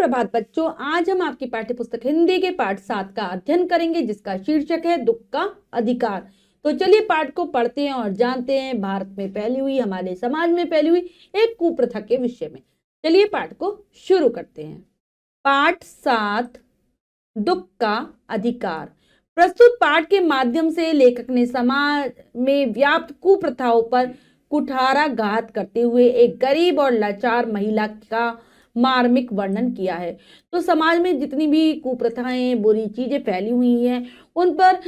सुप्रभात बच्चों, आज हम आपकी पाठ्य पुस्तक हिंदी के पाठ 7 का अध्ययन करेंगे जिसका शीर्षक है दुख का अधिकार। तो चलिए पाठ को पढ़ते हैं और जानते हैं भारत में फैली हुई, हमारे समाज में फैली हुई एक कुप्रथा के विषय में। चलिए पाठ को शुरू करते हैं। पाठ 7, दुख का अधिकार। प्रस्तुत पाठ के माध्यम से लेखक ने समाज में व्याप्त कुप्रथाओं पर कुठाराघात करते हुए एक गरीब और लाचार महिला का मार्मिक वर्णन किया है। तो समाज में जितनी भी कुप्रथाएं, बुरी चीजें फैली हुई हैं, उन पर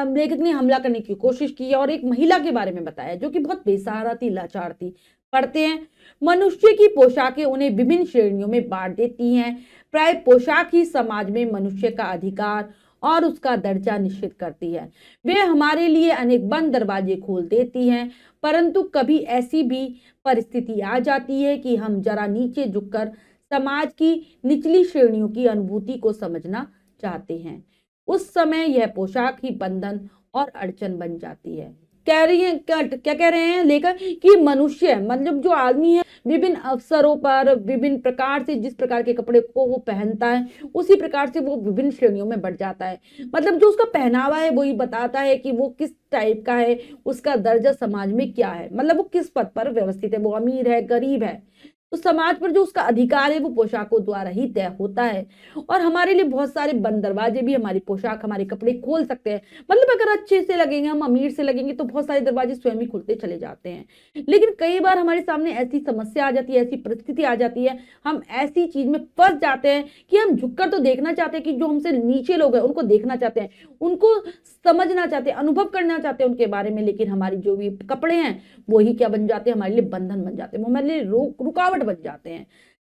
लेखक ने हमला करने की कोशिश की है और एक महिला के बारे में बताया जो कि बहुत बेसहारा थी, लाचार थी। पढ़ते हैं। मनुष्य की पोशाकें उन्हें विभिन्न श्रेणियों में बांट देती हैं। प्राय पोशाक ही समाज में मनुष्य का अधिकार और उसका दर्जा निश्चित करती है। वे हमारे लिए अनेक बंद दरवाजे खोल देती हैं, परंतु कभी ऐसी भी परिस्थिति आ जाती है कि हम जरा नीचे झुककर समाज की निचली श्रेणियों की अनुभूति को समझना चाहते हैं। उस समय यह पोशाक ही बंधन और अड़चन बन जाती है। कह रही है क्या कह रहे हैं लेखक कि मनुष्य मतलब जो आदमी है विभिन्न अवसरों पर विभिन्न प्रकार से जिस प्रकार के कपड़े को वो पहनता है उसी प्रकार से वो विभिन्न श्रेणियों में बढ़ जाता है। मतलब जो उसका पहनावा है वही बताता है कि वो किस टाइप का है, उसका दर्जा समाज में क्या है, मतलब वो किस पद पर व्यवस्थित है, वो अमीर है, गरीब है। तो समाज पर जो उसका अधिकार है वो पोशाकों द्वारा ही तय होता है। और हमारे लिए बहुत सारे बंद दरवाजे भी हमारी पोशाक, हमारे कपड़े खोल सकते हैं। मतलब अगर अच्छे से लगेंगे, हम अमीर से लगेंगे तो बहुत सारे दरवाजे स्वयं ही खुलते चले जाते हैं। लेकिन कई बार हमारे सामने ऐसी समस्या आ जाती है, ऐसी परिस्थिति आ जाती है, हम ऐसी चीज में फंस जाते हैं कि हम झुककर तो देखना चाहते हैं कि जो हमसे नीचे लोग हैं उनको देखना चाहते हैं, उनको समझना चाहते हैं, अनुभव करना चाहते हैं उनके बारे में, लेकिन हमारी जो भी कपड़े हैं वही क्या बन जाते हैं, हमारे लिए बंधन बन जाते हैं, वो हमारे लिए रुकावट बन जाते हैं।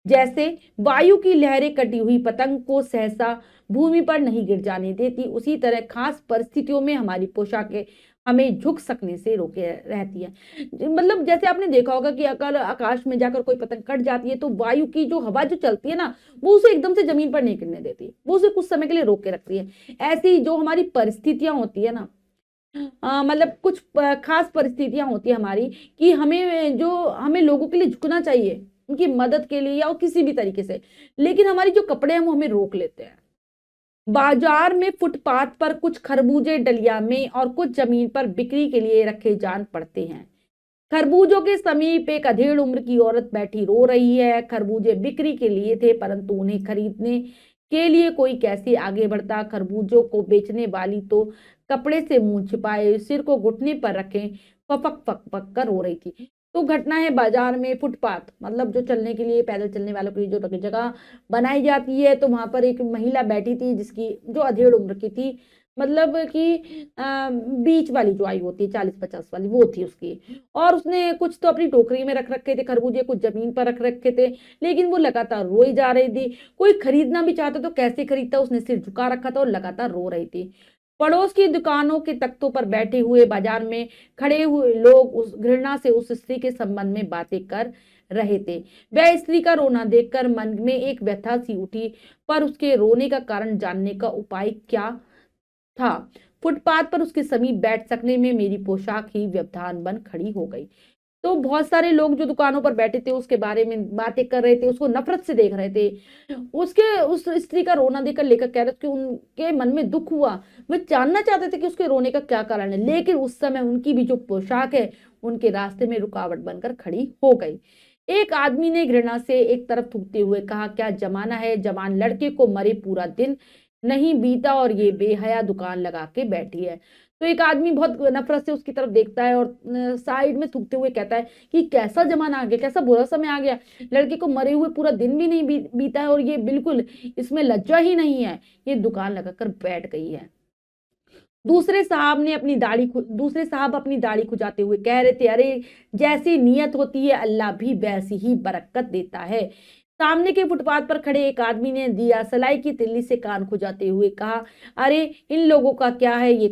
जैसे वायु की लहरें कटी हुई पतंग को सहसा भूमि पर नहीं गिर जाने देती, उसी तरह खास परिस्थितियों में हमारी पोशाकें हमें झुक सकने से रोके रहती है। मतलब जैसे आपने देखा होगा कि अगर आकाश में जाकर कोई पतंग कट जाती है तो वायु की जो हवा जो चलती है ना, वो उसे एकदम से जमीन पर नहीं गिरने देती, वो उसे कुछ समय के लिए रोक के रखती है। ऐसी जो हमारी परिस्थितियां होती है ना, मतलब कुछ खास परिस्थितियां होती है हमारी कि हमें लोगों के लिए झुकना चाहिए, उनकी मदद के लिए या किसी भी तरीके से, लेकिन हमारी जो कपड़े हैं वो हमें रोक लेते हैं। बाजार में फुटपाथ पर कुछ खरबूजे डलिया में और कुछ जमीन पर बिक्री के लिए रखे जान पड़ते हैं। खरबूजों के समीप एक अधेड़ उम्र की औरत बैठी रो रही है। खरबूजे बिक्री के लिए थे परंतु उन्हें खरीदने के लिए कोई कैसे आगे बढ़ता। खरबूजों को बेचने वाली तो कपड़े से मुंह छिपाए सिर को घुटने पर रखे फपक फक फक कर रो रही थी। तो घटना है बाजार में फुटपाथ, मतलब जो चलने के लिए, पैदल चलने वालों के लिए जो जगह बनाई जाती है। तो वहां पर एक महिला बैठी थी जिसकी जो अधेड़ उम्र की थी, मतलब कि बीच वाली जो आयु होती है 40-50 वाली, वो थी उसकी। और उसने कुछ तो अपनी टोकरी में रख रखे थे खरबूजे, कुछ जमीन पर रख रखे थे, लेकिन वो लगातार रोई जा रही थी। कोई खरीदना भी चाहता तो कैसे खरीदता, उसने सिर झुका रखा था और लगातार रो रही थी। पड़ोस की दुकानों के तख्तों पर बैठे हुए बाजार में खड़े हुए लोग उस घृणा से उस स्त्री के संबंध में बातें कर रहे थे। वह स्त्री का रोना देखकर मन में एक व्यथा सी उठी, पर उसके रोने का कारण जानने का उपाय क्या था। फुटपाथ पर उसके समीप बैठ सकने में मेरी पोशाक ही व्यवधान बन खड़ी हो गई। तो बहुत सारे लोग जो दुकानों पर बैठे थे उसके बारे में बातें कर रहे थे, उसको नफरत से देख रहे थे। उस स्त्री का रोना देखकर लेखक कह रहे थे कि उनके मन में दुख हुआ, वे जानना चाहते थे कि उसके रोने का क्या कारण है, लेकिन उस समय उनकी भी जो पोशाक है उनके रास्ते में रुकावट बनकर खड़ी हो गई। एक आदमी ने घृणा से एक तरफ थूकते हुए कहा, क्या जमाना है, जवान लड़के को मरे पूरा दिन नहीं बीता और ये बेहया दुकान लगा के बैठी है। तो एक आदमी बहुत नफरत से उसकी तरफ देखता है और साइड में थूकते हुए कहता है कि कैसा जमाना आ गया, कैसा बुरा समय आ गया, लड़के को मरे हुए पूरा दिन भी नहीं बीता है और ये बिल्कुल इसमें लज्जा ही नहीं है, ये दुकान लगाकर बैठ गई है। दूसरे साहब अपनी दाढ़ी खुजाते हुए कह रहे थे, अरे जैसी नियत होती है अल्लाह भी वैसी ही बरकत देता है। सामने के फुटपाथ पर खड़े एक आदमी ने दिया सलाई की तिल्ली से कान खुजाते हुए कहा, अरे इन लोगों का क्या है, ये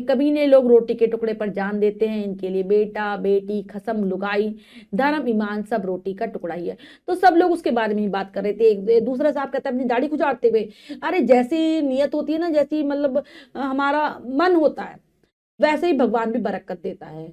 कमीने लोग रोटी के टुकड़े पर जान देते हैं, इनके लिए बेटा बेटी खसम लुगाई धर्म ईमान सब रोटी का टुकड़ा ही है। तो सब लोग उसके बारे में ही बात कर रहे थे। दूसरा साहब कहता है अपनी दाढ़ी खुजाते हुए, अरे जैसी नियत होती है ना, जैसी मतलब हमारा मन होता है वैसे ही भगवान भी बरकत देता है।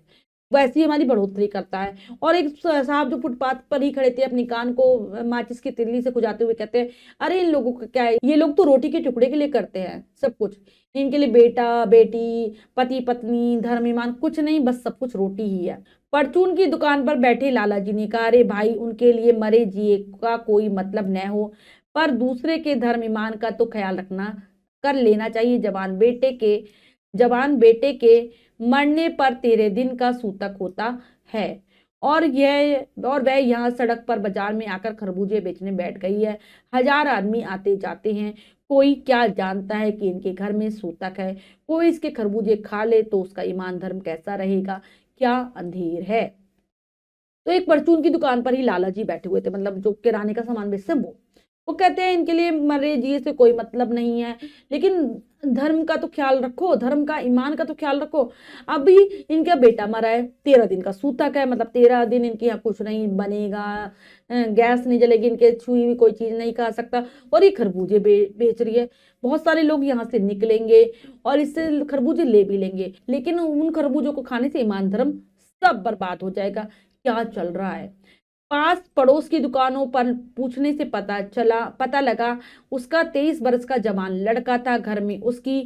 वैसी हमारी बढ़ोतरी करता है। और एक साहब जो फुटपाथ पर ही खड़े थे, अपनी कान को माचिस की तिल्ली से खुजाते हुए कहते हैं, अरे इन लोगों का क्या है, ये लोग तो रोटी के टुकड़े के लिए करते हैं सब कुछ, इनके लिए बेटा बेटी, पति पत्नी, धर्म ईमान कुछ नहीं, बस सब कुछ रोटी ही है। परचून की दुकान पर बैठे लाला जी ने कहा, अरे भाई, उनके लिए मरे जिए का कोई मतलब न हो, पर दूसरे के धर्म ईमान का तो ख्याल रखना कर लेना चाहिए। जवान बेटे के मरने पर तेरे दिन का सूतक होता है। और वह यहाँ सड़क पर बाजार में आकर खरबूजे बेचने बैठ गई है। हजार आदमी आते जाते हैं, कोई क्या जानता है कि इनके घर में सूतक है। कोई इसके खरबूजे खा ले तो उसका ईमान धर्म कैसा रहेगा, क्या अंधेर है। तो एक परचून की दुकान पर ही लाला जी बैठे हुए थे, मतलब जो किराने का सामान बेचते हैं वो कहते हैं, इनके लिए मरे जिए से कोई मतलब नहीं है, लेकिन धर्म का तो ख्याल रखो, धर्म का ईमान का तो ख्याल रखो। अभी इनका बेटा मरा है, 13 दिन का सूतक है, मतलब 13 दिन इनके यहाँ कुछ नहीं बनेगा, गैस नहीं जलेगी, इनके छुई हुई कोई चीज नहीं खा सकता। और ये खरबूजे बेच रही है, बहुत सारे लोग यहाँ से निकलेंगे और इससे खरबूजे ले भी लेंगे, लेकिन उन खरबूजों को खाने से ईमान धर्म सब बर्बाद हो जाएगा। क्या चल रहा है। पास पड़ोस की दुकानों पर पूछने से पता लगा उसका 23 वर्ष का जवान लड़का था। घर में उसकी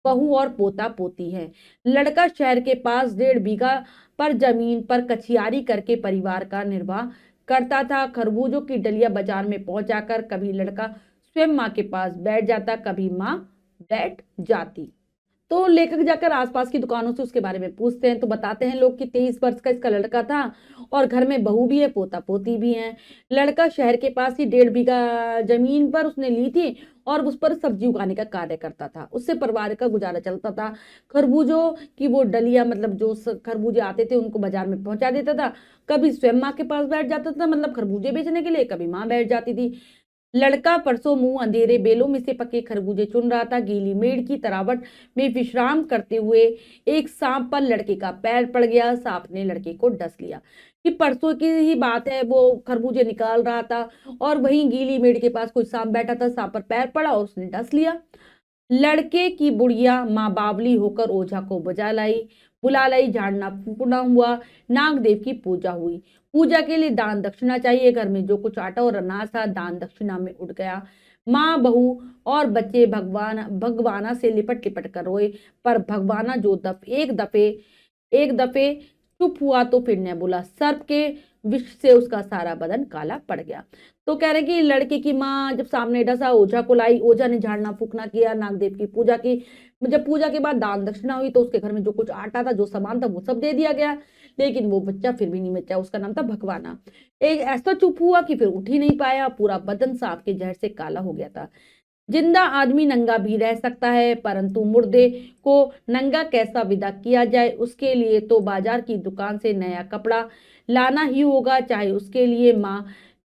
बहू और पोता पोती है। लड़का शहर के पास 1.5 बीघा पर जमीन पर कचियारी करके परिवार का निर्वाह करता था। खरबूजों की डलिया बाजार में पहुंचाकर कभी लड़का स्वयं माँ के पास बैठ जाता, कभी माँ बैठ जाती। तो लेखक जाकर आसपास की दुकानों से उसके बारे में पूछते हैं, तो बताते हैं लोग कि 23 वर्ष का इसका लड़का था और घर में बहू भी है, पोता पोती भी है। लड़का शहर के पास ही 1.5 बीघा जमीन पर उसने ली थी और उस पर सब्जी उगाने का कार्य करता था, उससे परिवार का गुजारा चलता था। खरबूजों की वो डलिया, मतलब जो खरबूजे आते थे उनको बाजार में पहुंचा देता था, कभी स्वयं माँ के पास बैठ जाता था, मतलब खरबूजे बेचने के लिए, कभी माँ बैठ जाती थी। लड़का परसों मुंह अंधेरे बेलों में से पके खरबूजे चुन रहा था। गीली मेड़ की तरावट में विश्राम करते हुए एक सांप पर लड़के का पैर पड़ गया। सांप ने लड़के को डस लिया। कि परसों की ही बात है, वो खरबूजे निकाल रहा था और वहीं गीली मेड़ के पास कोई सांप बैठा था, सांप पर पैर पड़ा और उसने डस लिया। लड़के की बुढ़िया माँ बावली होकर ओझा को बुला लाई, झाड़ना फूकना हुआ, नागदेव की पूजा हुई। पूजा के लिए दान दक्षिणा चाहिए। घर में जो कुछ आटा और अनाज था दान दक्षिणा में उठ गया। माँ बहू और बच्चे भगवाना से लिपट लिपट कर रोए, पर भगवाना जो एक दफे चुप हुआ तो फिर ने बोला। सर्प के विष से उसका सारा बदन काला पड़ गया। तो कह रहे कि लड़के की माँ जब सामने डसा, ओझा को लाई, ओझा ने झाड़ना फूकना किया, नागदेव की पूजा की। जब पूजा के बाद दान दक्षिणा हुई तो उसके घर में जो कुछ आटा था, जो सामान था, वो सब दे दिया गया, लेकिन वो बच्चा फिर भी नहीं बचा। उसका नाम था भगवाना। एक ऐसा चुप हुआ कि फिर उठ ही नहीं पाया, पूरा बदन सांप के जहर से काला हो गया था। जिंदा आदमी नंगा भी रह सकता है, परंतु मुर्दे को नंगा कैसा विदा किया जाए, उसके लिए तो बाजार की दुकान से नया कपड़ा लाना ही होगा, चाहे उसके लिए माँ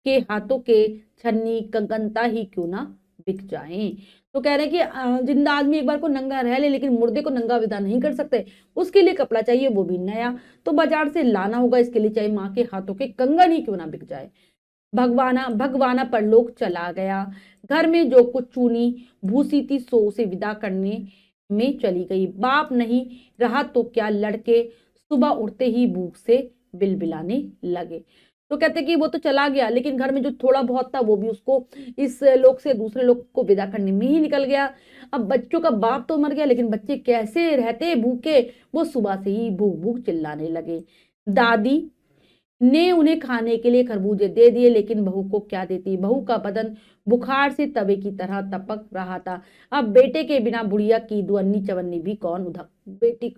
के हाथों के छन्नी कंगनता ही क्यों ना बिक जाएं। तो कह रहे हैं कि जिंदा आदमी एक बार को नंगा रह ले, लेकिन मुर्दे को नंगा विदा नहीं कर सकते, उसके लिए कपड़ा चाहिए, वो भी नया, तो बाजार से लाना होगा, इसके लिए चाहे माँ के हाथों के कंगन ही क्यों ना बिक जाए। भगवाना परलोक चला गया। घर में जो कुछ चूनी भूसी थी सो उसे विदा करने में चली गई। बाप नहीं रहा तो क्या, लड़के सुबह उठते ही भूख से बिलबिलाने लगे। तो कहते कि वो तो चला गया, लेकिन घर में जो थोड़ा बहुत था वो भी उसको इस लोक से दूसरे लोक को विदा करने में ही निकल गया। अब बच्चों का बाप तो मर गया, लेकिन बच्चे कैसे रहते भूखे, वो सुबह से ही भूख भूख चिल्लाने लगे। दादी ने उन्हें खाने के लिए खरबूजे दे दिए, लेकिन बहू को क्या देती। बहू का बदन बुखार से तवे की तरह तपक रहा था। अब बेटे के बिना बुढ़िया की दुअन्नी चवन्नी भी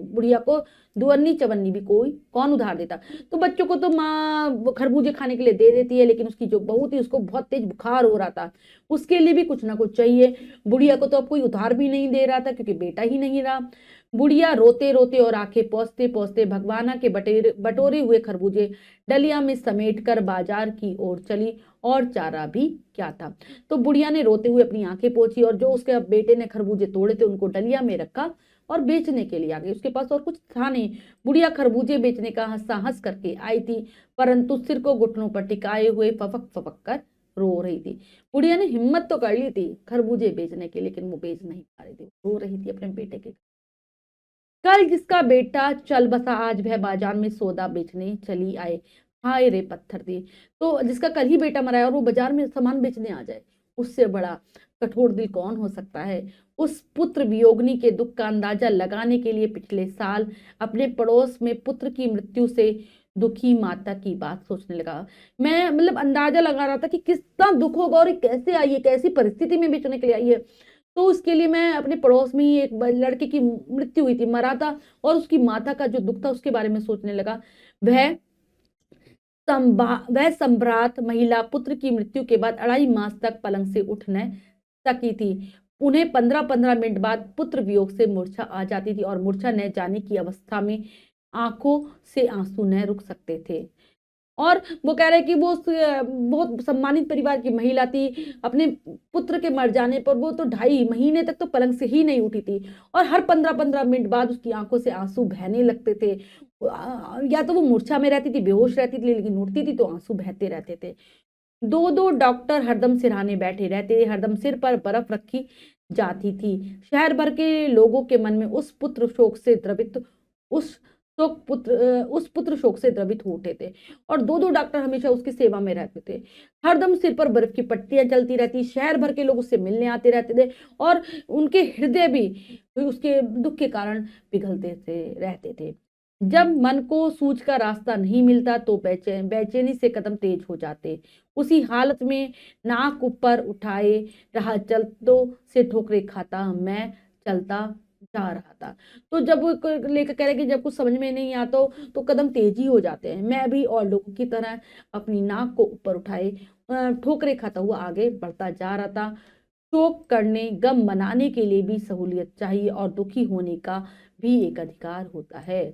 बुढ़िया को दुअन्नी चवन्नी भी कोई कौन उधार देता। तो बच्चों को तो माँ खरबूजे खाने के लिए दे देती है, लेकिन उसकी जो बहू थी उसको बहुत तेज बुखार हो रहा था, उसके लिए भी कुछ ना कुछ चाहिए। बुढ़िया को तो अब कोई उधार भी नहीं दे रहा था, क्योंकि बेटा ही नहीं रहा। बुढ़िया रोते रोते और आंखें पोंछते पोंछते भगवाना के बटोरे हुए खरबूजे डलिया में समेट कर बाजार की ओर चली, और चारा भी क्या था। तो बुढ़िया ने रोते हुए अपनी आंखें पोंछी और जो उसके बेटे ने खरबूजे तोड़े थे उनको डलिया में रखा और बेचने के लिए आ गई। उसके पास और कुछ था नहीं। बुढ़िया खरबूजे बेचने का साहस करके आई थी, परंतु सिर को घुटनों पर टिकाए हुए फपक फपक कर रो रही थी। बुढ़िया ने हिम्मत तो कर ली थी खरबूजे बेचने की, लेकिन वो बेच नहीं पा रही थी, रो रही थी अपने बेटे के। कल जिसका बेटा चल बसा आज वह बाजार में सौदा बेचने चली आए, हाय रे पत्थर दे। तो जिसका कल ही बेटा मरा है और वो बाजार में सामान बेचने आ जाए, उससे बड़ा कठोर दिल कौन हो सकता है। उस पुत्र वियोगिनी के दुख का अंदाजा लगाने के लिए पिछले साल अपने पड़ोस में पुत्र की मृत्यु से दुखी माता की बात सोचने लगा। मैं मतलब अंदाजा लगा रहा था कि कितना दुख होगा और ये कैसे आई है, कैसी परिस्थिति में बेचने के लिए आई है। तो उसके लिए मैं अपने पड़ोस में ही एक लड़के की मृत्यु हुई थी, मरा था, और उसकी माता का जो दुख था उसके बारे में सोचने लगा। वह वह सम्भ्रात महिला पुत्र की मृत्यु के बाद 2.5 मास तक पलंग से उठ न सकी थी। उन्हें 15-15 मिनट बाद पुत्र वियोग से मूर्छा आ जाती थी और मूर्छा न जाने की अवस्था में आंखों से आंसू न रुक सकते थे। और वो कह रहे हैं कि वो बहुत सम्मानित परिवार की महिला थी। अपने पुत्र के मर जाने पर वो तो 2.5 महीने तक तो पलंग से ही नहीं उठी थी, और हर 15-15 मिनट बाद उसकी आंखों से आंसू बहने लगते थे। या तो वो मूर्छा में रहती थी, बेहोश रहती थी, लेकिन उठती थी तो आंसू बहते रहते थे। 2-2 डॉक्टर हरदम सिरहाने बैठे रहते, हरदम सिर पर बर्फ रखी जाती थी। शहर भर के लोगों के मन में उस पुत्र शोक से द्रवित उस पुत्र शोक से द्रवित हो उठे थे, और 2-2 डॉक्टर हमेशा उसकी सेवा में रहते थे। हरदम सिर पर बर्फ की पट्टियां चलती रहती, शहर भर के लोग उससे मिलने आते रहते थे, और उनके हृदय भी उसके दुख के कारण पिघलते से रहते थे। जब मन को सूझ का रास्ता नहीं मिलता तो बेचैनी से कदम तेज हो जाते। उसी हालत में नाक ऊपर उठाए रहा चलतों से ठोकरे खाता मैं चलता जा रहा था। तो जब वो लेकर कह रहे कि जब कुछ समझ में नहीं आता तो कदम तेज ही हो जाते हैं। मैं भी और लोगों की तरह अपनी नाक को ऊपर उठाए ठोकरे खाता हुआ आगे बढ़ता जा रहा था। शोक करने, गम मनाने के लिए भी सहूलियत चाहिए, और दुखी होने का भी एक अधिकार होता है।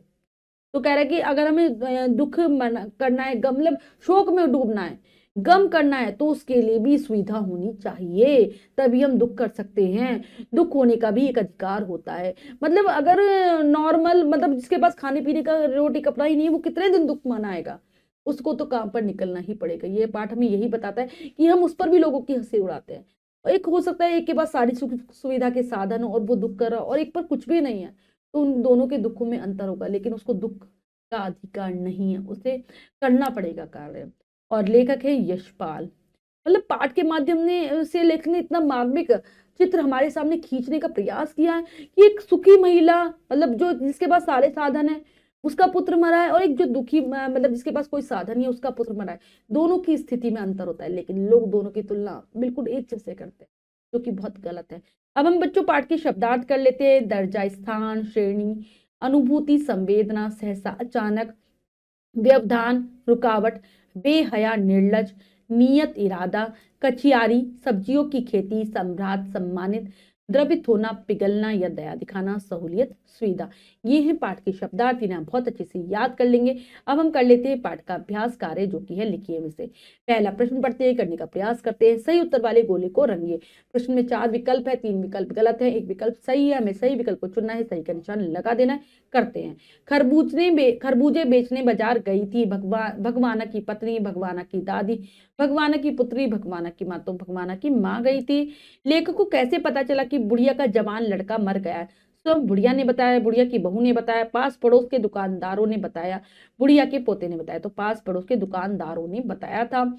तो कह रहा है कि अगर हमें दुख करना है, गम मतलब शोक में डूबना है, गम करना है, तो उसके लिए भी सुविधा होनी चाहिए, तभी हम दुख कर सकते हैं। दुख होने का भी एक अधिकार होता है। मतलब अगर नॉर्मल, मतलब जिसके पास खाने पीने का रोटी कपड़ा ही नहीं है, वो कितने दिन दुख मनाएगा। उसको तो काम पर निकलना ही पड़ेगा। ये पाठ हमें यही बताता है कि हम उस पर भी लोगों की हंसी उड़ाते हैं। एक हो सकता है एक के पास सारी सुख सुविधा के साधन हो और वो दुख कर रहा हो, और एक पर कुछ भी नहीं है, तो उन दोनों के दुखों में अंतर होगा, लेकिन उसको दुख का अधिकार नहीं है, उसे करना पड़ेगा कार्य। और लेखक है यशपाल। मतलब पाठ के माध्यम से लेखक ने इतना मार्मिक चित्र हमारे सामने खींचने का प्रयास किया है कि एक सुखी महिला, मतलब जो जिसके पास सारे साधन है, उसका पुत्र मरा है, और एक जो दुखी मतलब जिसके पास कोई साधन नहीं है, उसका पुत्र मरा है। दोनों की स्थिति में अंतर होता है, लेकिन लोग दोनों की तुलना बिल्कुल एक जैसे करते हैं, जो कि बहुत गलत है। अब हम बच्चों पाठ के शब्दार्थ कर लेते हैं। दर्जा, स्थान, श्रेणी, अनुभूति, संवेदना, सहसा, अचानक, व्यवधान, रुकावट, बेहया, निर्लज, नियत, इरादा, कचियारी, सब्जियों की खेती, सम्राट, सम्मानित, द्रवित होना, पिघलना या दया दिखाना, सहूलियत, सुविधा। ये हैं पाठ के शब्दार्थ, इन्हें बहुत अच्छे से याद कर लेंगे। अब हम कर लेते हैं पाठ का अभ्यास कार्य, जो कि है लिखिए में से। पहला प्रश्न पढ़ते हैं, करने का प्रयास करते हैं। सही उत्तर वाले गोले को रंगिए। प्रश्न में 4 विकल्प है, 3 विकल्प गलत है, 1 विकल्प सही है। हमें सही विकल्प को चुनना है, सही का निशान लगा देना है। करते हैं। खरबूजे बेचने बाजार गई थी भगवाना की पत्नी, भगवाना की दादी, भगवाना की पुत्री, भगवाना की माँ, तो भगवाना की माँ गई थी। लेखक को कैसे पता चला कि बुढ़िया का जवान लड़का मर गया? स्वयं बुढ़िया ने बताया, बुढ़िया की बहू ने बताया, पास पड़ोस के दुकानदारों ने बताया, बुढ़िया के पोते ने बताया। तो पास पड़ोस के दुकानदारों ने बताया था।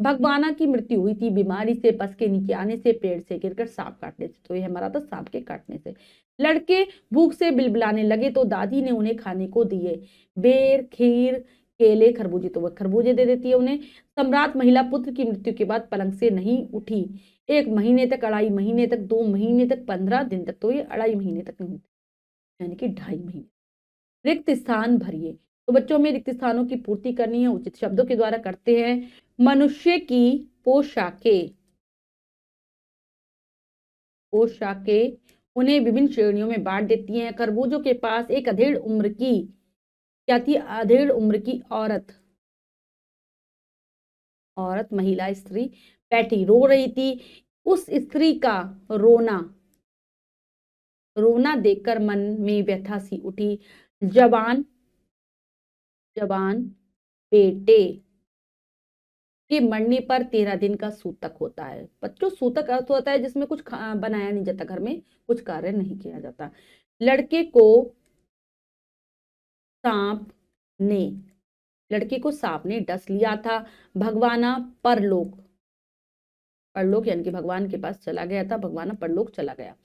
भगवाना की मृत्यु हुई थी बीमारी से, बस के नीचे आने से, पेड़ से गिरकर, सांप काटने से। तो ये हमारा था सांप के काटने से। लड़के भूख से बिलबिलाने लगे तो दादी ने उन्हें खाने को दिए बेर, खीर, केले, खरबूजे। तो वह खरबूजे दे देती है उन्हें। सम्राट महिला पुत्र की मृत्यु के बाद पलंग से नहीं उठी 1 महीने तक, 2.5 महीने तक, 2 महीने तक, 15 दिन तक। तो ये 2.5 महीने तक नहीं, यानी कि 2.5 महीने। रिक्त स्थान भरिए। तो बच्चों में रिक्त स्थानों की पूर्ति करनी है, उचित शब्दों के द्वारा करते हैं। मनुष्य की पोशाकें उन्हें विभिन्न श्रेणियों में बांट देती हैं। खरबूजों के पास एक अधेड़ उम्र की क्या थी? अधेड़ उम्र की औरत, महिला, स्त्री बैठी रो रही थी। उस स्त्री का रोना देखकर मन में व्यथा सी उठी। जवान बेटे के मरने पर 13 दिन का सूतक होता है। बच्चों, सूतक अर्थ होता है जिसमें कुछ बनाया नहीं जाता, घर में कुछ कार्य नहीं किया जाता। लड़के को सांप ने, लड़के को सांप ने डस लिया था। भगवाना परलोक, परलोक यानी कि भगवान के पास चला गया था, भगवाना परलोक चला गया।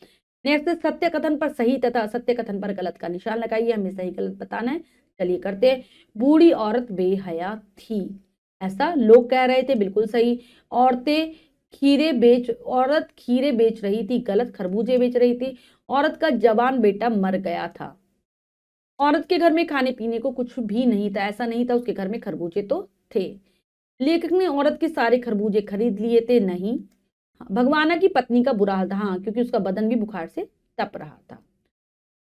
नेक्स्ट, सत्य कथन पर सही तथा असत्य कथन पर गलत का निशान लगाइए, हमें सही गलत बताना है। चलिए करते हैं। बूढ़ी औरत बेहया थी, ऐसा लोग कह रहे थे, बिल्कुल सही। औरत खीरे बेच रही थी, गलत, खरबूजे बेच रही थी। औरत का जवान बेटा मर गया था। औरत के घर में खाने पीने को कुछ भी नहीं था, ऐसा नहीं था उसके घर में खरबूजे तो थे। लेखक ने औरत के सारे खरबूजे खरीद लिए थे, नहीं। भगवाना की पत्नी का बुरा हाल था, हाँ, क्योंकि उसका बदन भी बुखार से तप रहा था।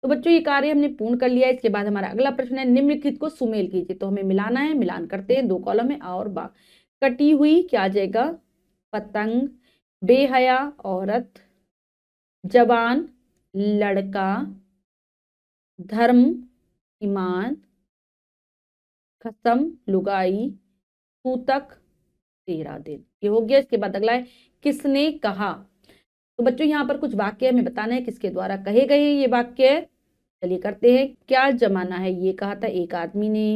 तो बच्चों ये कार्य हमने पूर्ण कर लिया। इसके बाद हमारा अगला प्रश्न है, निम्नलिखित को सुमेल कीजिए। तो हमें मिलाना है, मिलान करते हैं। 2 कॉलम है, आ और बा। कटी हुई क्या आ जाएगा, पतंग। बेहया औरत, जवान लड़का, धर्म ईमान, खसम लुगाई, सूतक 13 दिन। ये हो गया। इसके बाद अगला है, किसने कहा। तो बच्चों यहाँ पर कुछ वाक्य हमें बताना है, किसके द्वारा कहे गए हैं ये वाक्य। चलिए करते हैं। क्या जमाना है, ये कहा था एक आदमी ने।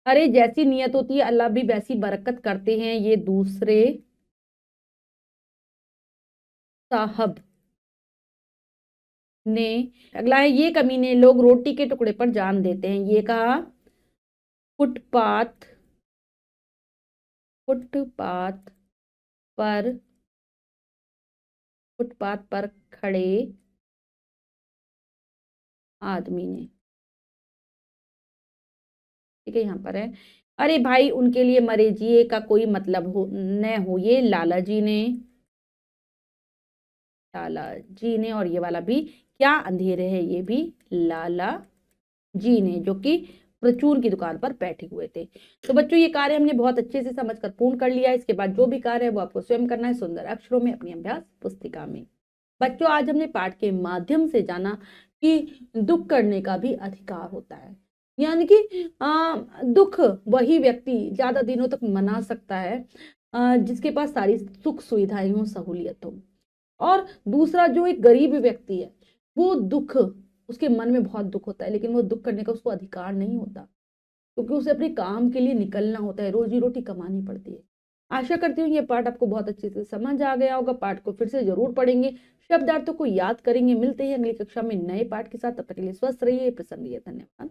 अरे जैसी नियत होती है अल्लाह भी वैसी बरकत करते हैं, ये दूसरे साहब ने। अगला है, ये कमीने लोग रोटी के टुकड़े पर जान देते हैं, ये कहा फुटपाथ फुटपाथ पर फुटपाथ पर खड़े आदमी ने। ठीक है, यहाँ पर है, अरे भाई उनके लिए मरे जिए का कोई मतलब हो न हो, ये लाला जी ने। लाला जी ने, और ये वाला भी क्या अंधेरे है, ये भी लाला जी ने, जो कि प्रचूर की दुकान पर बैठे हुए थे। तो बच्चों ये कार्य हमने बहुत अच्छे से समझकर पूर्ण कर लिया। इसके बाद जो भी कार्य है वो आपको स्वयं करना है सुंदर अक्षरों में अपनी अभ्यास पुस्तिका में। बच्चों आज हमने पाठ के माध्यम से जाना कि दुख करने का भी अधिकार होता है, यानी कि दुख वही व्यक्ति ज्यादा दिनों तक मना सकता है जिसके पास सारी सुख सुविधाएं हो, सहूलियत हो। और दूसरा जो एक गरीब व्यक्ति है, वो दुख, उसके मन में बहुत दुख होता है, लेकिन वो दुख करने का उसको अधिकार नहीं होता, क्योंकि उसे अपने काम के लिए निकलना होता है, रोजी रोटी कमानी पड़ती है। आशा करती हूँ ये पाठ आपको बहुत अच्छे से समझ आ गया होगा। पाठ को फिर से जरूर पढ़ेंगे, शब्दार्थों को याद करेंगे। मिलते हैं अगली कक्षा में नए पाठ के साथ, तब तक के लिए स्वस्थ रहिए, प्रसन्न रहिए। धन्यवाद।